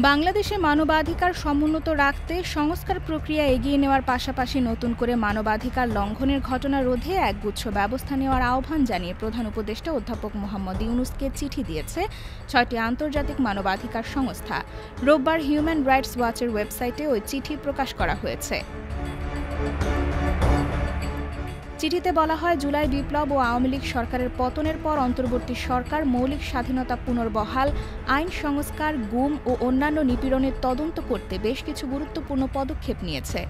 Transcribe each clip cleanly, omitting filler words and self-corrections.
বাংলাদেশে মানবাধিকার সমুন্নত রাখতে সংস্কার প্রক্রিয়া এগিয়ে নেওয়ার পাশাপাশি নতুন করে মানবাধিকার লঙ্ঘনের ঘটনা রোধে একগুচ্ছ ব্যবস্থা নেওয়ার আহ্বান জানিয়ে প্রধান উপদেষ্টা অধ্যাপক মোহাম্মদ ইউনূসকে চিঠি দিয়েছে ৬টি আন্তর্জাতিক মানবাধিকার সংস্থা। রোববার হিউম্যান রাইটস ওয়াচের ওয়েবসাইটে ওই চিঠি প্রকাশ করা হয়েছে। চিঠিতে বলা হয়, জুলাই বিপ্লব ও আওয়ামী লীগ সরকারের পতনের পর অন্তর্বর্তী সরকার মৌলিক স্বাধীনতা পুনর্বহাল, আইন সংস্কার, গুম ও অন্যান্য নিপীড়নের তদন্ত করতে বেশ কিছু গুরুত্বপূর্ণ পদক্ষেপ নিয়েছে।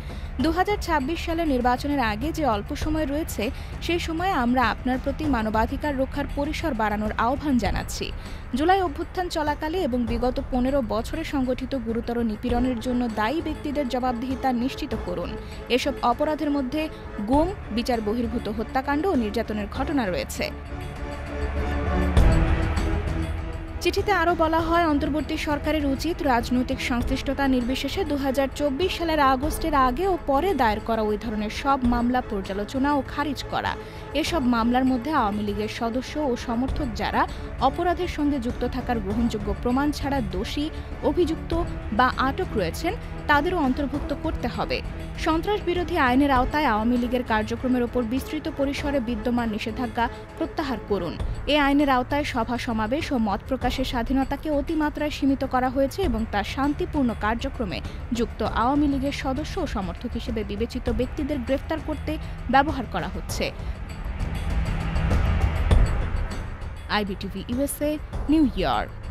২০২৬ সালের নির্বাচনের আগে যে অল্প সময় রয়েছে, সেই সময়ে আমরা আপনার প্রতি মানবাধিকার রক্ষার পরিসর বাড়ানোর আহ্বান জানাচ্ছি। জুলাই অভ্যুত্থান চলাকালে এবং বিগত ১৫ বছরে সংগঠিত গুরুতর নিপীড়নের জন্য দায়ী ব্যক্তিদের জবাবদিহিতা নিশ্চিত করুন। এসব অপরাধের মধ্যে গুম, বিচার বহির্ভূত হত্যাকাণ্ড ও নির্যাতনের ঘটনা রয়েছে। চিঠিতে আরও বলা হয়, অন্তর্বর্তী সরকারের উচিত রাজনৈতিক সংশ্লিষ্টতা নির্বিশেষে ২০২৪ সালের আগস্টের আগে ও পরে দায়ের করা ওই ধরনের সব মামলা পর্যালোচনা ও খারিজ করা। এসব মামলার মধ্যে আওয়ামী লীগের সদস্য ও সমর্থক যারা অপরাধের সঙ্গে যুক্ত থাকার গ্রহণযোগ্য প্রমাণ ছাড়া দোষী, অভিযুক্ত বা আটক রয়েছেন তাদেরও অন্তর্ভুক্ত করতে হবে। সন্ত্রাস বিরোধী আইনের আওতায় আওয়ামী লীগের কার্যক্রমের ওপর বিস্তৃত পরিসরে বিদ্যমান নিষেধাজ্ঞা প্রত্যাহার করুন। এ আইনের আওতায় সভা সমাবেশ ও মত প্রকাশের স্বাধীনতাকে অতিমাত্রায় সীমিত করা হয়েছে এবং তার শান্তিপূর্ণ কার্যক্রমে যুক্ত আওয়ামী লীগের সদস্য ও সমর্থক হিসেবে বিবেচিত ব্যক্তিদের গ্রেফতার করতে ব্যবহার করা হচ্ছে। IBTV USA, new York.